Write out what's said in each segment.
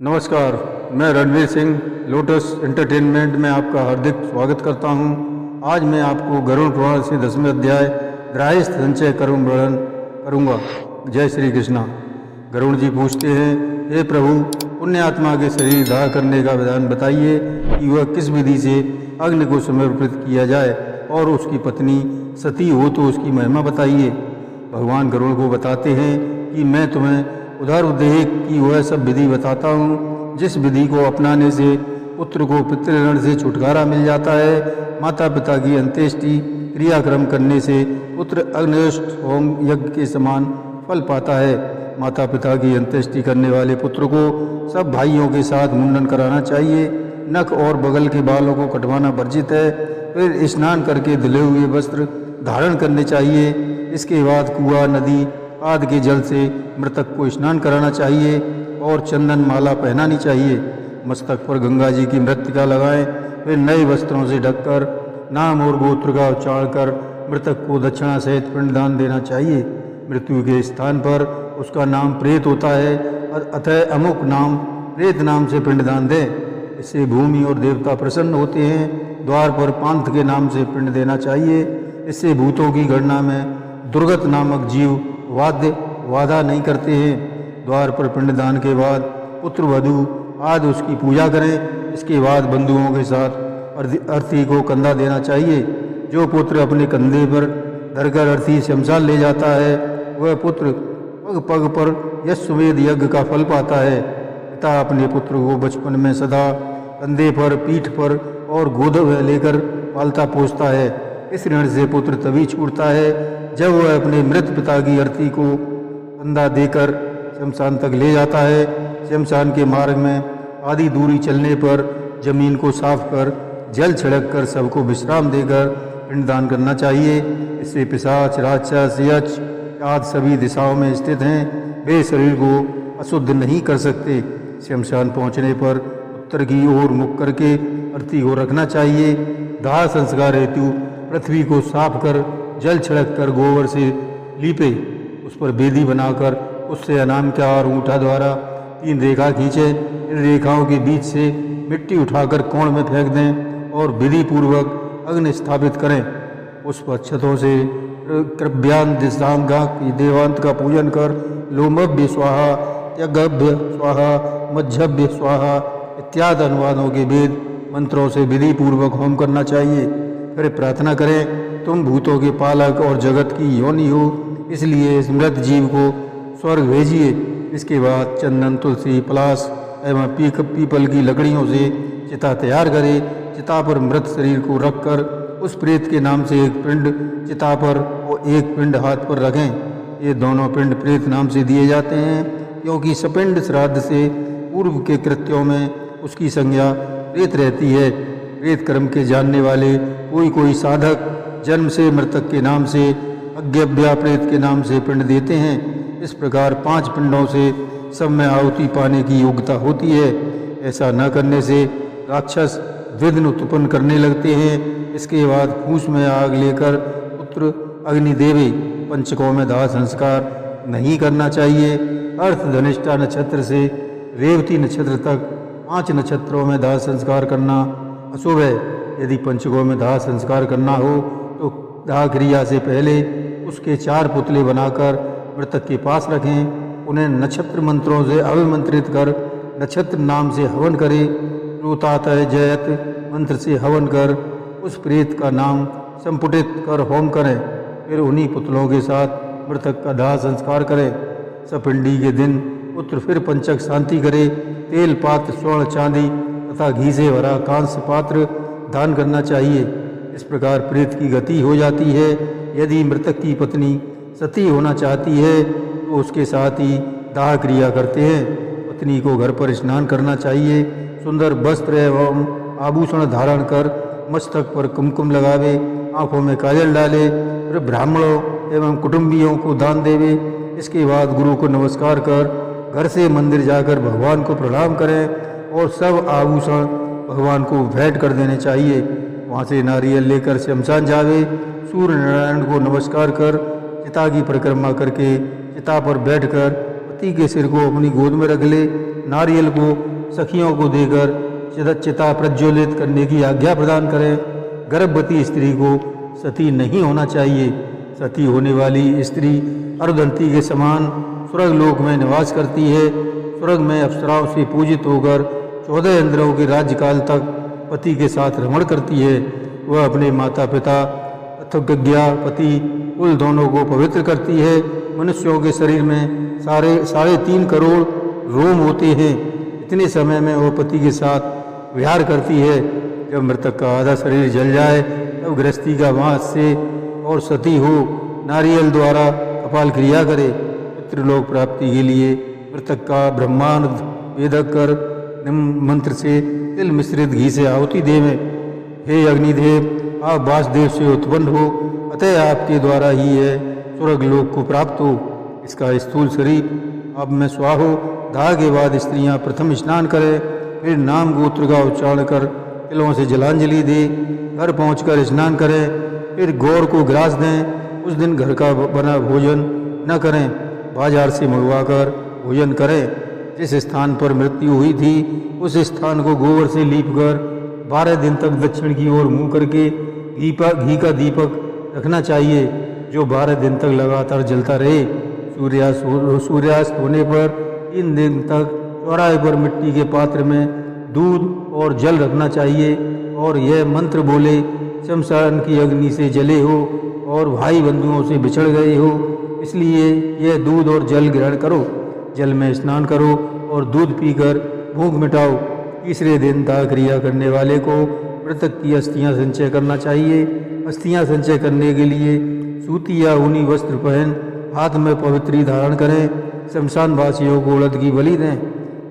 नमस्कार, मैं Ranveer Singh lotus entertainment में आपका हार्दिक स्वागत करता हूं। आज मैं आपको गरुड़ पुराण से 10वें अध्याय ग्राह्यस्थ संचय कर्म वर्णन करूंगा। जय श्री कृष्णा। गरुड़ जी पूछते हैं, हे प्रभु, पुण्य आत्मा के शरीर दाह करने का विधान बताइए कि वह किस विधि से अग्नि को समर्पित किया जाए, और उसकी पत्नी सती हो तो उसकी महिमा बताइए। भगवान गरुड़ को बताते हैं कि मैं तुम्हें उधर उदेह की वह सब विधि बताता हूँ जिस विधि को अपनाने से पुत्र को पितृऋण से छुटकारा मिल जाता है। माता पिता की अंत्येष्टि क्रियाक्रम करने से पुत्र अग्निष्ठ होम यज्ञ के समान फल पाता है। माता पिता की अंत्येष्टि करने वाले पुत्र को सब भाइयों के साथ मुंडन कराना चाहिए। नख और बगल के बालों को कटवाना वर्जित है। फिर स्नान करके धुले हुए वस्त्र धारण करने चाहिए। इसके बाद कुआं, नदी आदि के जल से मृतक को स्नान कराना चाहिए और चंदन माला पहनानी चाहिए। मस्तक पर गंगा जी की मृत्तिका लगाएं। फिर नए वस्त्रों से ढककर नाम और गोत्र का उच्चारण कर मृतक को दक्षिणा सहित पिंडदान देना चाहिए। मृत्यु के स्थान पर उसका नाम प्रेत होता है, अतः अमुक नाम प्रेत नाम से पिंडदान दें। इससे भूमि और देवता प्रसन्न होते हैं। द्वार पर पांथ के नाम से पिंड देना चाहिए। इससे भूतों की गणना में दुर्गत नामक जीव वादा नहीं करते हैं। द्वार पर पिंडदान के बाद पुत्र वधू आदि उसकी पूजा करें। इसके बाद बंधुओं के साथ अर्थी को कंधा देना चाहिए। जो पुत्र अपने कंधे पर धरकर अर्थी शमशान ले जाता है, वह पुत्र पग पग पर यश्वमेध यज्ञ का फल पाता है। पिता अपने पुत्र को बचपन में सदा कंधे पर, पीठ पर और गोद में लेकर पालता पोसता है। इस ऋण से पुत्र तभी छूटता है जब वह अपने मृत पिता की अर्थी को कंधा देकर शमशान तक ले जाता है। शमशान के मार्ग में आधी दूरी चलने पर जमीन को साफ कर जल छिड़क कर सबको विश्राम देकर पिंडदान करना चाहिए। इससे पिशाच, राक्षस, यक्ष आदि सभी दिशाओं में स्थित हैं, वे शरीर को अशुद्ध नहीं कर सकते। शमशान पहुँचने पर उत्तर की ओर मुख करके अर्थी को रखना चाहिए। दाह संस्कार हेतु पृथ्वी को साफ कर जल छिड़क कर गोबर से लीपे, उस पर बेदी बनाकर उससे अनामिका अंगूठा द्वारा 3 रेखा खींचे। इन रेखाओं के बीच से मिट्टी उठाकर कोण में फेंक दें और विधि पूर्वक अग्नि स्थापित करें। उस अक्षतों से कृभ्यान दिशांगा की देवांत का पूजन कर लोमभ्य स्वाहा, त्यगभ्य स्वाहा, मज्जभ्य स्वाहा इत्यादि अनुवादों के वेद मंत्रों से विधि पूर्वक होम करना चाहिए। फिर प्रार्थना करें, तुम भूतों के पालक और जगत की योनि हो, इसलिए इस मृत जीव को स्वर्ग भेजिए। इसके बाद चंदन, तुलसी, पलाश एवं पीपल की लकड़ियों से चिता तैयार करें। चिता पर मृत शरीर को रखकर उस प्रेत के नाम से एक पिंड चिता पर और एक पिंड हाथ पर रखें। ये दोनों पिंड प्रेत नाम से दिए जाते हैं, क्योंकि सपिंड श्राद्ध से पूर्व के कृत्यों में उसकी संज्ञा प्रेत रहती है। प्रेत कर्म के जानने वाले कोई साधक जन्म से मृतक के नाम से, अज्ञव्या प्रेत के नाम से पिंड देते हैं। इस प्रकार 5 पिंडों से सब में आहुति पाने की योग्यता होती है। ऐसा न करने से राक्षस विघ्न उत्पन्न करने लगते हैं। इसके बाद फूस में आग लेकर पुत्र अग्नि देवे। पंचकों में दाह संस्कार नहीं करना चाहिए। अर्थ धनिष्ठा नक्षत्र से रेवती नक्षत्र तक 5 नक्षत्रों में दाह संस्कार करना अशुभ है। यदि पंचकों में दाह संस्कार करना हो तो दाह क्रिया से पहले उसके 4 पुतले बनाकर मृतक के पास रखें। उन्हें नक्षत्र मंत्रों से अभिमंत्रित कर नक्षत्र नाम से हवन करें। प्रोतातः जयत मंत्र से हवन कर उस प्रेत का नाम संपुटित कर होम करें। फिर उन्हीं पुतलों के साथ मृतक का दाह संस्कार करें। सपिंडी के दिन पुत्र फिर पंचक शांति करे। तेल, पात्र, स्वर्ण, चांदी तथा घी से भरा कांस्य पात्र दान करना चाहिए। इस प्रकार प्रेत की गति हो जाती है। यदि मृतक की पत्नी सती होना चाहती है तो उसके साथ ही दाह क्रिया करते हैं। पत्नी को घर पर स्नान करना चाहिए। सुंदर वस्त्र एवं आभूषण धारण कर मस्तक पर कुमकुम लगावे, आंखों में काजल डाले। फिर ब्राह्मणों एवं कुटुंबियों को दान देवे। इसके बाद गुरु को नमस्कार कर घर से मंदिर जाकर भगवान को प्रणाम करें और सब आभूषण भगवान को भेंट कर देने चाहिए। वहाँ से नारियल लेकर शमशान जावे। सूर्य नारायण को नमस्कार कर चिता की परिक्रमा करके चिता पर बैठकर पति के सिर को अपनी गोद में रख ले। नारियल को सखियों को देकर चिता प्रज्वलित करने की आज्ञा प्रदान करें। गर्भवती स्त्री को सती नहीं होना चाहिए। सती होने वाली स्त्री अर्धंती के समान स्वर्ग लोक में निवास करती है। स्वर्ग में अप्सराओं से पूजित होकर 14 इंद्रों के राज्यकाल तक पति के साथ रमण करती है। वह अपने माता पिता अथज्ञा पति कुल दोनों को पवित्र करती है। मनुष्यों के शरीर में 3.5 करोड़ रोम होते हैं। इतने समय में वह पति के साथ विहार करती है। जब मृतक का आधा शरीर जल जाए तब गृहस्थी का वास से और सती हो नारियल द्वारा कपाल क्रिया करे। पितृलोक प्राप्ति के लिए मृतक का ब्रह्मांड वेदक कर मंत्र से तिल मिश्रित घी से आहुति देवें। हे अग्निदेव, आप वासुदेव से उत्पन्न हो, अतः आपके द्वारा ही है स्वर्ग लोक को प्राप्त हो। इसका स्थूल शरीर आप में स्वाहो। दाह के बाद स्त्रियां प्रथम स्नान करें, फिर नाम गोत्र का उच्चारण कर तिलों से जलांजलि दे, घर पहुंचकर स्नान करें, फिर गौर को ग्रास दें। उस दिन घर का बना भोजन न करें, बाजार से मंगवाकर भोजन करें। जिस स्थान पर मृत्यु हुई थी उस स्थान को गोबर से लीपकर 12 दिन तक दक्षिण की ओर मुंह करके घी का दीपक रखना चाहिए, जो 12 दिन तक लगातार जलता रहे। सूर्यास्त होने पर 3 दिन तक चौराहे पर मिट्टी के पात्र में दूध और जल रखना चाहिए और यह मंत्र बोले, शमशान की अग्नि से जले हो और भाई बंधुओं से बिछड़ गए हो, इसलिए यह दूध और जल ग्रहण करो। जल में स्नान करो और दूध पीकर भूख मिटाओ। तीसरे दिन दाह क्रिया करने वाले को मृतक की अस्थियां संचय करना चाहिए। अस्थियां संचय करने के लिए सूती या ऊनी वस्त्र पहन हाथ में पवित्री धारण करें। शमशान वासियों को उड़द की बलि दें।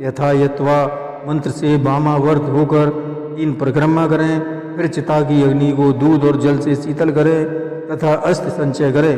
यथा यत्वा मंत्र से वामावर्त होकर 3 परिक्रमा करें, फिर चिता की अग्नि को दूध और जल से शीतल करें तथा अस्थि संचय करें।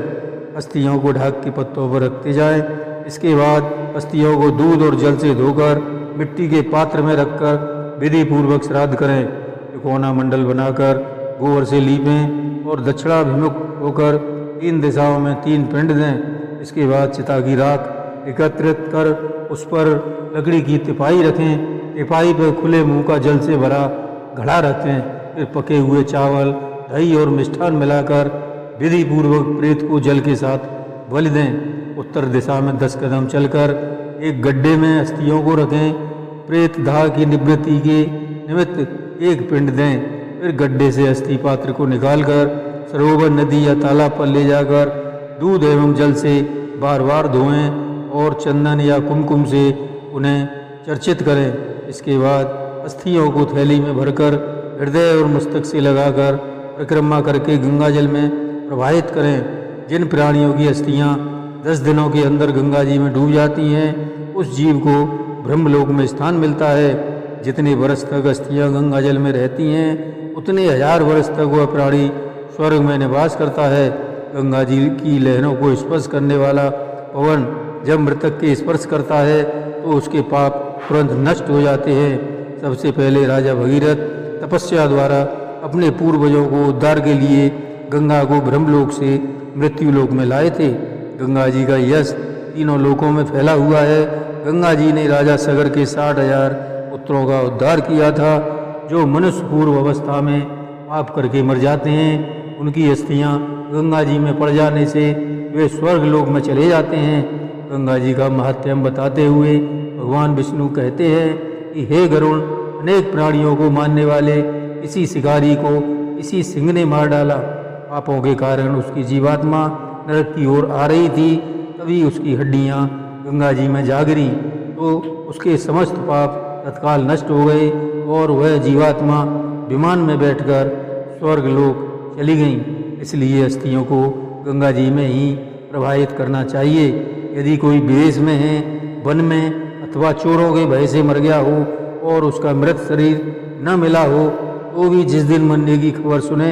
अस्थियों को ढाक के पत्तों पर रखते जाएं। इसके बाद अस्थियों को दूध और जल से धोकर मिट्टी के पात्र में रखकर विधि पूर्वक श्राद्ध करें। त्रिकोणा मंडल बनाकर गोबर से लीपें और दक्षिणाभिमुख होकर 3 दिशाओं में 3 पिंड दें। इसके बाद चिता की राख एकत्रित कर उस पर लकड़ी की तिपाई रखें। तिपाई पर खुले मुंह का जल से भरा घड़ा रखें। फिर पके हुए चावल, दही और मिष्ठान मिलाकर विधि पूर्वक प्रेत को जल के साथ बलि दें। उत्तर दिशा में 10 कदम चलकर एक गड्ढे में अस्थियों को रखें। प्रेत दाह की निवृत्ति के निमित्त एक पिंड दें। फिर गड्ढे से अस्थि पात्र को निकालकर सरोवर, नदी या तालाब पर ले जाकर दूध एवं जल से बार बार धोएं और चंदन या कुमकुम से उन्हें चर्चित करें। इसके बाद अस्थियों को थैली में भरकर हृदय और मस्तक से लगाकर परिक्रमा करके गंगा जल में प्रवाहित करें। जिन प्राणियों की अस्थियां 10 दिनों के अंदर गंगा जी में डूब जाती हैं, उस जीव को ब्रह्मलोक में स्थान मिलता है। जितने वर्ष तक अस्थियां गंगा जल में रहती हैं, उतने 1000 वर्ष तक वह प्राणी स्वर्ग में निवास करता है। गंगा जी की लहरों को स्पर्श करने वाला पवन जब मृतक के स्पर्श करता है तो उसके पाप तुरंत नष्ट हो जाते हैं। सबसे पहले राजा भगीरथ तपस्या द्वारा अपने पूर्वजों को उद्धार के लिए गंगा को ब्रह्मलोक से मृत्युलोक में लाए थे। गंगा जी का यश तीनों लोकों में फैला हुआ है। गंगा जी ने राजा सगर के 60,000 पुत्रों का उद्धार किया था, जो मनुष्य पूर्व अवस्था में पाप करके मर जाते हैं। उनकी अस्थियां गंगा जी में पड़ जाने से वे स्वर्ग लोक में चले जाते हैं। गंगा जी का महात्म्य बताते हुए भगवान विष्णु कहते हैं कि हे गरुण, अनेक प्राणियों को मारने वाले इसी शिकारी को इसी सिंह ने मार डाला। पापों के कारण उसकी जीवात्मा नरक की ओर आ रही थी। तभी उसकी हड्डियां गंगा जी में जा गिरी तो उसके समस्त पाप तत्काल नष्ट हो गए और वह जीवात्मा विमान में बैठकर स्वर्ग लोक चली गई। इसलिए अस्थियों को गंगा जी में ही प्रवाहित करना चाहिए। यदि कोई विदेश में है, वन में अथवा चोरों के भय से मर गया हो और उसका मृत शरीर न मिला हो, तो भी जिस दिन मरने की खबर सुने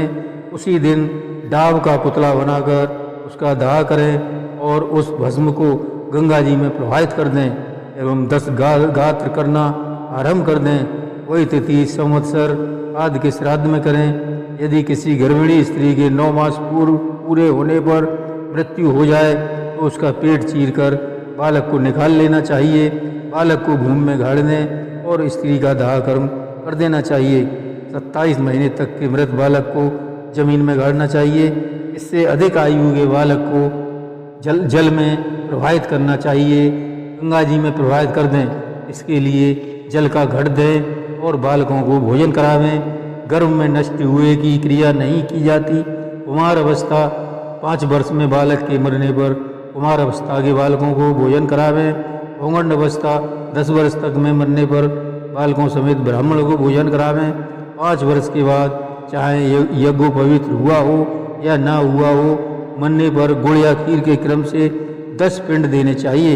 उसी दिन डाव का पुतला बनाकर उसका दाह करें और उस भस्म को गंगा जी में प्रवाहित कर दें एवं 10 गात्र करना आरंभ कर दें। वही तिथि संवत्सर आदि के श्राद्ध में करें। यदि किसी गर्भिणी स्त्री के 9 मास पूरे होने पर मृत्यु हो जाए तो उसका पेट चीरकर बालक को निकाल लेना चाहिए। बालक को भूमि में गाड़ दें और स्त्री का दाह कर्म कर देना चाहिए। 27 महीने तक के मृत बालक को जमीन में गाड़ना चाहिए। इससे अधिक आयु के बालक को जल में प्रवाहित करना चाहिए, गंगा जी में प्रवाहित कर दें। इसके लिए जल का घट दें और बालकों को भोजन करावें। गर्भ में नष्ट हुए की क्रिया नहीं की जाती। कुमार अवस्था 5 वर्ष में बालक के मरने पर कुमार अवस्था के बालकों को भोजन करावें। पौगंड अवस्था 10 वर्ष तक में मरने पर बालकों समेत ब्राह्मण को भोजन करावें। 5 वर्ष के बाद चाहे यज्ञोपवित हुआ हो या ना हुआ हो, मरने पर गुड़ या खीर के क्रम से 10 पिंड देने चाहिए।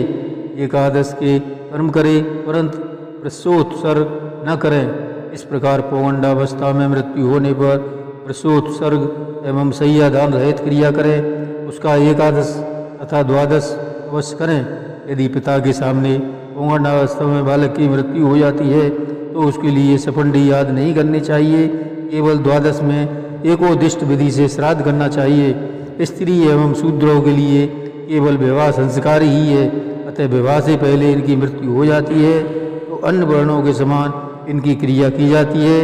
एकादश के कर्म करें परंतु प्रसवोत्सर्ग न करें। इस प्रकार पौगंडावस्था में मृत्यु होने पर प्रसवोत्सर्ग एवं शय्यादान रहित क्रिया करें। उसका एकादश तथा द्वादश अवश्य करें। यदि पिता के सामने पौगंडावस्था में बालक की मृत्यु हो जाती है तो उसके लिए सफंडी याद नहीं करनी चाहिए। केवल द्वादश में एकोदिष्ट विधि से श्राद्ध करना चाहिए। स्त्री एवं शूद्रों के लिए केवल विवाह संस्कार ही है। अतः विवाह से पहले इनकी मृत्यु हो जाती है तो अन्य वर्णों के समान इनकी क्रिया की जाती है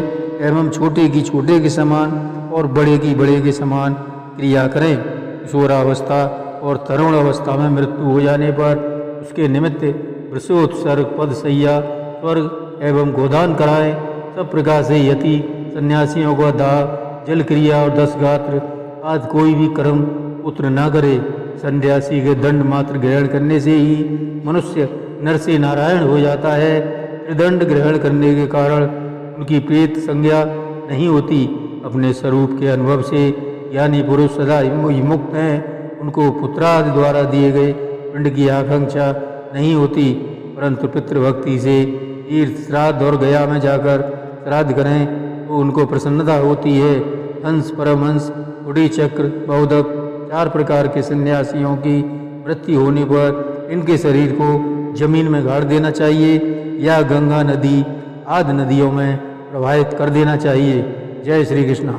एवं छोटे की छोटे के समान और बड़े की बड़े के समान क्रिया करें। किशोरावस्था और तरुण अवस्था में मृत्यु हो जाने पर उसके निमित्त वृषोत्सर्ग, पदशय्या, स्वर्ग एवं गोदान कराएं। सब प्रकार से यति सन्यासियों का दाह, जल क्रिया और 10 गात्र आदि कोई भी कर्म पुत्र न करे। सन्यासी के दंड मात्र ग्रहण करने से ही मनुष्य नर से नारायण हो जाता है। त्रिदंड ग्रहण करने के कारण उनकी प्रेत संज्ञा नहीं होती। अपने स्वरूप के अनुभव से ज्ञानी पुरुष सदा मुक्त हैं। उनको पुत्रादि द्वारा दिए गए पिंड की आकांक्षा नहीं होती, परंतु पितृभक्ति से तीर्थ, श्राद्ध और गया में जाकर श्राद्ध करें तो उनको प्रसन्नता होती है। हंस, परमहंस, कुटी चक्र, बौद्धक 4 प्रकार के सन्यासियों की मृत्यु होने पर इनके शरीर को जमीन में गाड़ देना चाहिए या गंगा नदी आदि नदियों में प्रवाहित कर देना चाहिए। जय श्री कृष्ण।